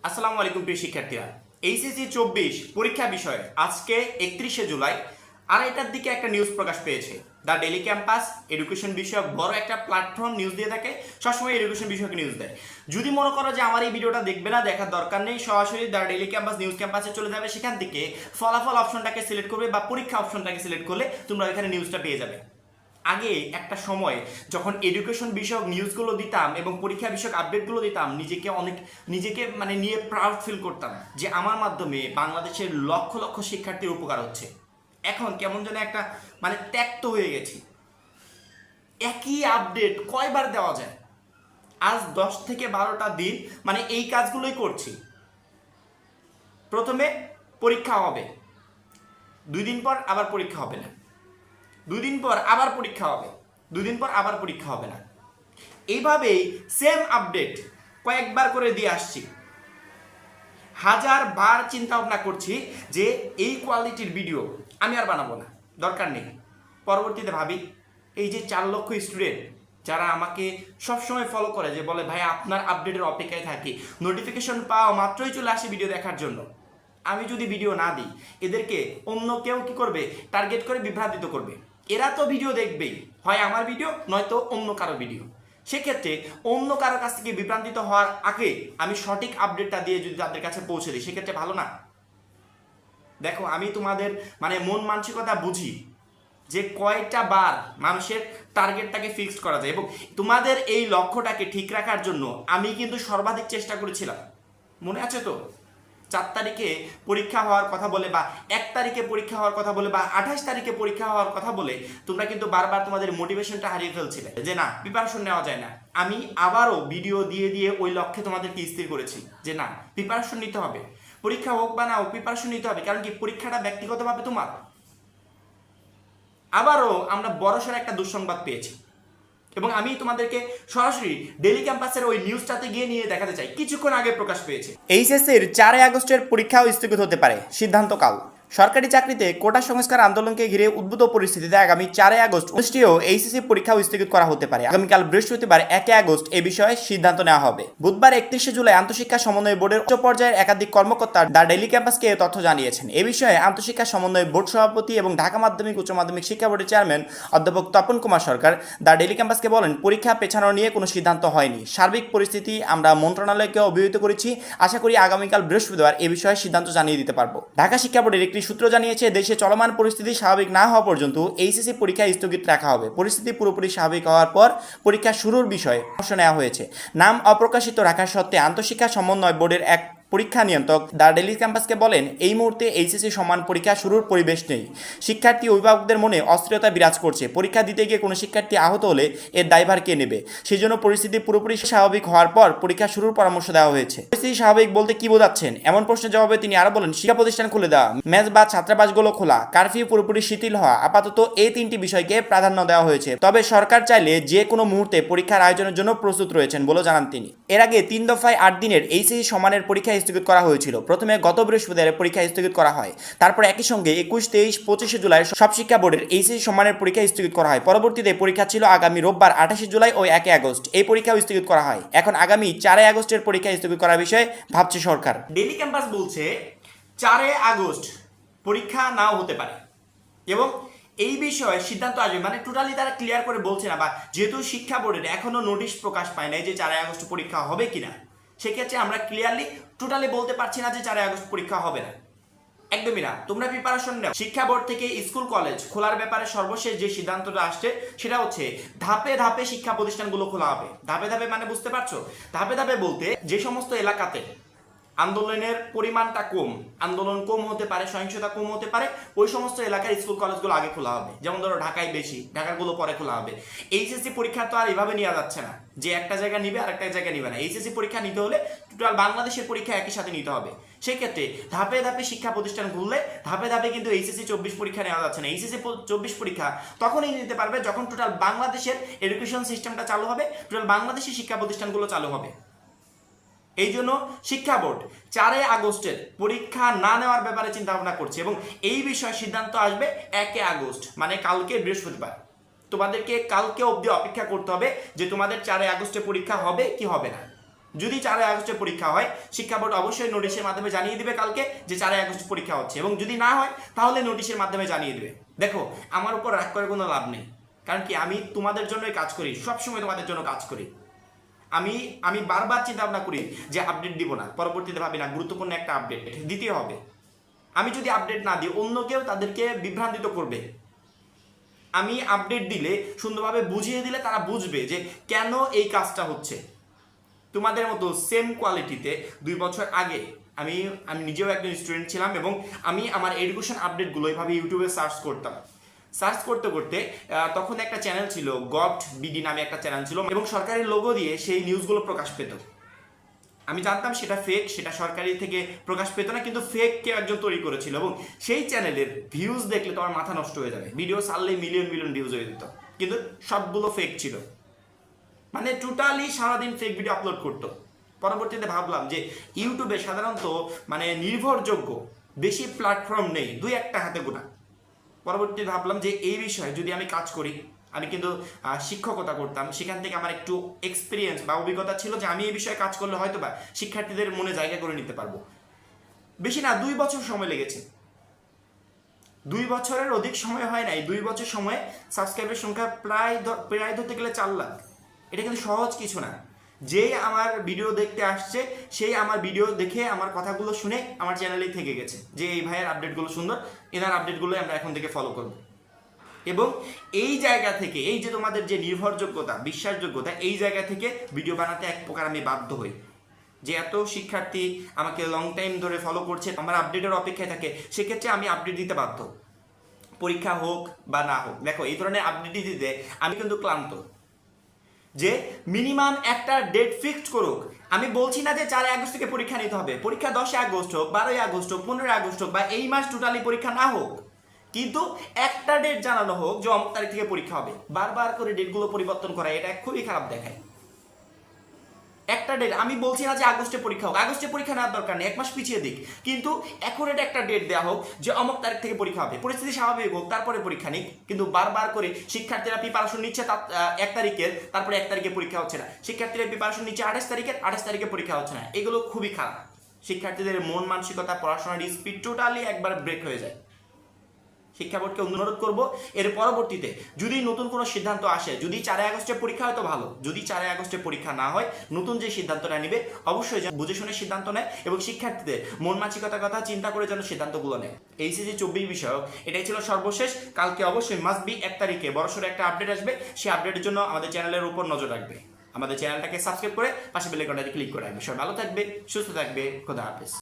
আসসালামু আলাইকুম প্রিয় শিক্ষার্থীরা। এইচএসসি 24 পরীক্ষা বিষয়ে আজকে 31শে জুলাই আড়াইটার দিকে একটা নিউজ প্রকাশ পেয়েছে। দ্য ডেইলি ক্যাম্পাস এডুকেশন বিষয়ক বড় একটা প্ল্যাটফর্ম নিউজ দিয়ে থাকে, সবসময় এডুকেশন বিষয়ক নিউজ দেয়। যদি মনে করো যে আমার এই ভিডিওটা দেখবে না, দেখার দরকার নেই, সরাসরি দ্য ডেইলি ক্যাম্পাস নিউজ ক্যাম্পাসে চলে যাবে, সেখান থেকে ফলাফল অপশনটাকে সিলেক্ট করবে বা পরীক্ষা অপশনটাকে সিলেক্ট করলে তোমরা এখানে নিউজটা পেয়ে যাবে। আগে একটা সময় যখন এডুকেশন বিষয়ক নিউজগুলো দিতাম এবং পরীক্ষা বিষয়ক আপডেটগুলো দিতাম, নিজেকে নিয়ে প্রাউড ফিল করতাম যে আমার মাধ্যমে বাংলাদেশের লক্ষ লক্ষ শিক্ষার্থীর উপকার হচ্ছে। এখন কেমন যেন একটা ত্যক্ত হয়ে গেছি। একই আপডেট কয়বার দেওয়া যায়? আজ 10 থেকে 12টা দিন এই কাজগুলোই করছি। প্রথমে পরীক্ষা হবে, 2 দিন পর আবার পরীক্ষা হবে না, 2 দিন পর আবার পরীক্ষা হবে, 2 দিন পর আবার পরীক্ষা হবে না। এইভাবেই সেম আপডেট কয়েকবার করে দিয়ে আসছি। হাজারবার চিন্তা ভাবনা করছি যে এই কোয়ালিটির ভিডিও আমি আর বানাবো না, দরকার নেই। পরবর্তীতে ভাবি এই যে 4 লক্ষ স্টুডেন্ট যারা আমাকে সবসময় ফলো করে, যে বলে ভাই আপনার আপডেটের অপেক্ষায় থাকি, নোটিফিকেশন পাওয়া মাত্রই চলে আসে ভিডিও দেখার জন্য, আমি যদি ভিডিও না দিই এদেরকে অন্য কেউ কি করবে? টার্গেট করে বিভ্রান্তিত করবে। এরা তো ভিডিও দেখবেই, হয় আমার ভিডিও নয়তো অন্য কারো ভিডিও। সেক্ষেত্রে অন্য কারো কাছ থেকে বিভ্রান্তিত হওয়ার আগে আমি সঠিক আপডেটটা দিয়ে যদি তাদের কাছে পৌঁছে দিই, সেক্ষেত্রে ভালো না? দেখো, আমি তোমাদের মন মানসিকতা বুঝি যে কয়টা বার মানুষের টার্গেটটাকে ফিক্সড করা যায়, এবং তোমাদের এই লক্ষ্যটাকে ঠিক রাখার জন্য আমি কিন্তু সর্বাধিক চেষ্টা করেছিলাম। মনে আছে তো? 4 তারিখে পরীক্ষা হওয়ার কথা বলে বা 1 তারিখে পরীক্ষা হওয়ার কথা বলে বা 28 তারিখে পরীক্ষা হওয়ার কথা বলে তোমরা কিন্তু বারবার তোমাদের মোটিভেশনটা হারিয়ে ফেলছিলে যে না, প্রিপারেশন নেওয়া যায় না। আমি আবারও ভিডিও দিয়ে দিয়ে ওই লক্ষ্যে তোমাদেরকে স্থির করেছি যে না, প্রিপারেশন নিতে হবে, পরীক্ষা হোক বা না হোক প্রিপারেশন নিতে হবে। কারণ কি, পরীক্ষাটা ব্যক্তিগতভাবে তোমার। আবারও আমরা বড়সড় একটা দুঃসংবাদ পেয়েছি, এবং আমি তোমাদেরকে সরাসরি ডেইলি ক্যাম্পাসের ওই নিউজটাতে গিয়ে নিয়ে দেখাতে চাই। কিছুক্ষণ আগে প্রকাশ পেয়েছে এইচএসসির 4 আগস্টের পরীক্ষাও স্থগিত হতে পারে, সিদ্ধান্ত কাল। সরকারি চাকরিতে কোটা সংস্কার আন্দোলনকে ঘিরে উদ্ভূত পরিস্থিতিতে আগামী 4 আগস্ট অনুষ্ঠেয় এইচএসসি পরীক্ষাও স্থগিত করা হতে পারে। আগামীকাল বৃহস্পতিবার 1 আগস্ট এ বিষয়ে সিদ্ধান্ত নেওয়া হবে। বুধবার 31শে জুলাই আন্তঃশিক্ষা সমন্বয় বোর্ডের উচ্চ পর্যায়ের একাধিক কর্মকর্তা দ্য ডেইলি ক্যাম্পাসকে এ তথ্য জানিয়েছেন। এ বিষয়ে আন্তঃশিক্ষা সমন্বয় বোর্ড সভাপতি এবং ঢাকা মাধ্যমিক উচ্চ মাধ্যমিক শিক্ষা বোর্ডের চেয়ারম্যান অধ্যাপক তপন কুমার সরকার দ্য ডেইলি ক্যাম্পাসকে বলেন, পরীক্ষা পেছানো নিয়ে কোনো সিদ্ধান্ত হয়নি। সার্বিক পরিস্থিতি আমরা মন্ত্রণালয়কে অবহিত করেছি। আশা করি আগামীকাল বৃহস্পতিবার এ বিষয়ে সিদ্ধান্ত জানিয়ে দিতে পারবো। ঢাকা শিক্ষা বোর্ডের একটি সূত্র জানিয়েছে, দেশে চলমান পরিস্থিতি স্বাভাবিক না হওয়া পর্যন্ত এইচএসসি পরীক্ষা স্থগিত রাখা হবে। পরিস্থিতি পুরোপুরি স্বাভাবিক হওয়ার পর পরীক্ষা শুরুর বিষয়ে পরামর্শ নেওয়া হয়েছে। নাম অপ্রকাশিত রাখার সত্ত্বে আন্তঃশিক্ষা সমন্বয় বোর্ডের এক পরীক্ষা নিয়ন্ত্রক দ্য ডেইলি ক্যাম্পাসকে বলেন, এই মুহূর্তে এইচএসসি সমান পরীক্ষা শুরুর পরিবেশ নেই। শিক্ষার্থী অভিভাবকদের মনে অস্থিরতা বিরাজ করছে। পরীক্ষা দিতে গিয়ে কোনো শিক্ষার্থী আহত হলে এর দায়ভার কে নেবে? সেই জন্য পরিস্থিতি পুরোপুরি স্বাভাবিক হওয়ার পর পরীক্ষা শুরুর পরামর্শ দেওয়া হয়েছে। পরিস্থিতি স্বাভাবিক বলতে কি বোঝাচ্ছেন? এমন প্রশ্নের জবাবে তিনি আরো বলেন, শিক্ষা প্রতিষ্ঠান খুলে দেওয়া, মেস বা ছাত্রাবাসগুলো খোলা, কারফিউ পুরোপুরি শিথিল হওয়া, আপাতত এই 3টি বিষয়কে প্রাধান্য দেওয়া হয়েছে। তবে সরকার চাইলে যে কোনো মুহূর্তে পরীক্ষার আয়োজনের জন্য প্রস্তুত রয়েছেন বলে জানান তিনি। এর আগে 3 দফায় 8 দিনের এইচএসসি সমানের পরীক্ষা স্থগিত করা হয়েছিল। প্রথমে গত বৃহস্পতিবার পরীক্ষা স্থগিত করা হয়। তারপর একই সঙ্গে 21, 23, 25শে জুলাই সব শিক্ষা বোর্ডের এইচএসসি সম্মানের পরীক্ষা স্থগিত করা হয়। পরবর্তীতে পরীক্ষা ছিল আগামী রোববার 28শে জুলাই ও 1 আগস্ট। এই পরীক্ষাও স্থগিত করা হয়। এখন আগামী 4 আগস্টের পরীক্ষা স্থগিত করার বিষয়ে ভাবছে সরকার। ডেইলি ক্যাম্পাস বলছে 4 আগস্ট পরীক্ষা নাও হতে পারে, এবং এই বিষয়ে সিদ্ধান্ত আসবে। টোটালি তারা ক্লিয়ার করে বলছে না, বা যেহেতু শিক্ষা বোর্ডের এখনো নোটিশ প্রকাশ পায় নাই যে 4 আগস্ট পরীক্ষা হবে কিনা, সেক্ষেত্রে আমরা ক্লিয়ারলি টোটালি বলতে পারছি না যে 4 আগস্ট পরীক্ষা হবে না। একদমই না। তোমরা প্রিপারেশন নাও। শিক্ষা বোর্ড থেকে স্কুল কলেজ খোলার ব্যাপারে সর্বশেষ যে সিদ্ধান্তটা আসছে সেটা হচ্ছে ধাপে ধাপে শিক্ষা প্রতিষ্ঠানগুলো খোলা হবে। ধাপে ধাপে বুঝতে পারছো? ধাপে ধাপে বলতে যে সমস্ত এলাকাতে আন্দোলনের পরিমাণটা কম, আন্দোলন কম হতে পারে, সহিংসতা কম হতে পারে, ওই সমস্ত এলাকার স্কুল কলেজগুলো আগে খোলা হবে। যেমন ধরো ঢাকায় বেশি, ঢাকারগুলো পরে খোলা হবে। এইচএসসি পরীক্ষা তো আর এভাবে নেওয়া যাচ্ছে না যে একটা জায়গা নিবে আর একটা জায়গা নিবে না। এইচএসসি পরীক্ষা নিতে হলে টোটাল বাংলাদেশের পরীক্ষা একই সাথে নিতে হবে। সেক্ষেত্রে ধাপে ধাপে শিক্ষা প্রতিষ্ঠান খুললে ধাপে ধাপে কিন্তু এইচএসসি 24 পরীক্ষা নেওয়া যাচ্ছে না। এইচএসসি 24 পরীক্ষা তখনই নিতে পারবে যখন টোটাল বাংলাদেশের এডুকেশন সিস্টেমটা চালু হবে, টোটাল বাংলাদেশের শিক্ষা প্রতিষ্ঠানগুলো চালু হবে। এই জন্য শিক্ষা বোর্ড 4 আগস্টের পরীক্ষা না নেওয়ার ব্যাপারে চিন্তা ভাবনা করছে, এবং এই বিষয়ে সিদ্ধান্ত আসবে 1 আগস্ট, কালকে বৃহস্পতিবার। তোমাদেরকে কালকে অবধি অপেক্ষা করতে হবে যে তোমাদের 4 আগস্টে পরীক্ষা হবে কি হবে না। যদি 4 আগস্টে পরীক্ষা হয়, শিক্ষা বোর্ড অবশ্যই নোটিশের মাধ্যমে জানিয়ে দিবে কালকে যে 4 আগস্ট পরীক্ষা হচ্ছে, এবং যদি না হয় তাহলে নোটিশের মাধ্যমে জানিয়ে দিবে। দেখো, আমার উপর রাগ করে কোনো লাভ নেই, কারণ কি আমি তোমাদের জন্যই কাজ করি, সবসময় তোমাদের জন্য কাজ করি। আমি বারবার চিন্তা ভাবনা করি যে আপডেট দিব না, পরবর্তীতে ভাবি না গুরুত্বপূর্ণ একটা আপডেট দিতে হবে। আমি যদি আপডেট না দিই অন্য কেউ তাদেরকে বিভ্রান্তিত করবে। আমি আপডেট দিলে, সুন্দরভাবে বুঝিয়ে দিলে তারা বুঝবে যে কেন এই কাজটা হচ্ছে। তোমাদের মতো সেম কোয়ালিটিতে 2 বছর আগে আমি নিজেও একজন স্টুডেন্ট ছিলাম, এবং আমি আমার এডুকেশন আপডেটগুলো এইভাবে ইউটিউবে সার্চ করতাম। সার্চ করতে করতে তখন একটা চ্যানেল ছিল, গভট বিডি নামে একটা চ্যানেল ছিল, এবং সরকারি লোগো দিয়ে সেই নিউজগুলো প্রকাশ পেত। আমি জানতাম সেটা ফেক, সেটা সরকারি থেকে প্রকাশ পেত না, কিন্তু ফেক কেউ একজন তৈরি করেছিল, এবং সেই চ্যানেলের ভিউজ দেখলে তোমার মাথা নষ্ট হয়ে যাবে। ভিডিও ছাড়লেই মিলিয়ন মিলিয়ন ভিউজ হয়ে যেত, কিন্তু সবগুলো ফেক ছিল, মানে টোটালি সারাদিন ফেক ভিডিও আপলোড করতো। পরবর্তীতে ভাবলাম যে ইউটিউবে সাধারণত মানে নির্ভরযোগ্য বেশি প্ল্যাটফর্ম নেই, 2-1টা হাতে গোনা। পরবর্তীতে ভাবলাম যে এই বিষয়ে যদি আমি কাজ করি, আমি কিন্তু শিক্ষকতা করতাম, সেখান থেকে আমার একটু এক্সপিরিয়েন্স বা অভিজ্ঞতা ছিল যে আমি এই বিষয়ে কাজ করলে হয়তো বা শিক্ষার্থীদের মনে জায়গা করে নিতে পারবো। বেশি না, 2 বছর সময় লেগেছে, 2 বছরের অধিক সময় হয় নাই। 2 বছর সময়ে সাবস্ক্রাইবের সংখ্যা প্রায় ধরতে গেলে 4 লাখ। এটা কিন্তু সহজ কিছু না। যেই আমার ভিডিও দেখতে আসছে, সেই আমার ভিডিও দেখে আমার কথাগুলো শুনে আমার চ্যানেলেই থেকে গেছে যে এই ভাইয়ের আপডেটগুলো সুন্দর, এনার আপডেটগুলো আমরা এখন থেকে ফলো করব। এবং এই জায়গা থেকে, এই যে তোমাদের যে নির্ভরযোগ্যতা, বিশ্বাসযোগ্যতা, এই জায়গা থেকে ভিডিও বানাতে এক প্রকার আমি বাধ্য হই। যে এত শিক্ষার্থী আমাকে লং টাইম ধরে ফলো করছে, আমার আপডেটের অপেক্ষায় থাকে, সেক্ষেত্রে আমি আপডেট দিতে বাধ্য, পরীক্ষা হোক বা না হোক। দেখো, এই ধরনের আপডেট দিতে আমি কিন্তু ক্লান্ত। যে মিনিমাম একটা ডেট ফিক্সড করুক। আমি বলছি না যে 4 আগস্ট থেকে পরীক্ষা নিতে হবে, পরীক্ষা 10 আগস্ট হোক, 12 আগস্ট হোক, 15 আগস্ট হোক, বা এই মাস টোটালি পরীক্ষা না হোক, কিন্তু একটা ডেট জানানো হোক যে অমুক তারিখ থেকে পরীক্ষা হবে। বারবার করে ডেটগুলো পরিবর্তন করা, এটা খুবই খারাপ দেখায়। একটা ডেট, আমি বলছি না যে আগস্টে পরীক্ষা হোক, আগস্টে পরীক্ষা নেওয়ার দরকার নেই, 1 মাস পিছিয়ে দিক, কিন্তু অ্যাকুরেট একটা ডেট দেওয়া হোক যে অমুক তারিখ থেকে পরীক্ষা হবে। পরিস্থিতি স্বাভাবিক হোক, তারপরে পরীক্ষা নিক। কিন্তু বারবার করে শিক্ষার্থীরা প্রিপারেশন নিচ্ছে 1 তারিখের, তারপরে 1 তারিখে পরীক্ষা হচ্ছে না। শিক্ষার্থীরা প্রিপারেশন নিচ্ছে 28 তারিখের, 28 তারিখে পরীক্ষা হচ্ছে না। এগুলো খুবই খারাপ। শিক্ষার্থীদের মন মানসিকতা, পড়াশোনার স্পিড টোটালি একবার ব্রেক হয়ে যায়। শিক্ষা বোর্ডকে অনুরোধ করব, এর পরবর্তীতে যদি নতুন কোনো সিদ্ধান্ত আসে, যদি 4 আগস্টে পরীক্ষা হয় তো ভালো, যদি 4 আগস্টে পরীক্ষা না হয়, নতুন যে সিদ্ধান্তটা নেবে অবশ্যই যেন বুঝে শুনে সিদ্ধান্ত নেয়, এবং শিক্ষার্থীদের মন মানসিকতার কথা চিন্তা করে যেন সিদ্ধান্তগুলো নেয়। এইচএসসি 24 বিষয়ক এটাই ছিল সর্বশেষ। কালকে অবশ্যই মাস্ট বি 1 তারিখে বড়সড় একটা আপডেট আসবে। সেই আপডেটের জন্য আমাদের চ্যানেলের উপর নজর রাখবে, আমাদের চ্যানেলটাকে সাবস্ক্রাইব করে পাশে বেল আইকনটাতে ক্লিক করে রাখবে। সবাই ভালো থাকবে, সুস্থ থাকবে, খোদা হাফেজ।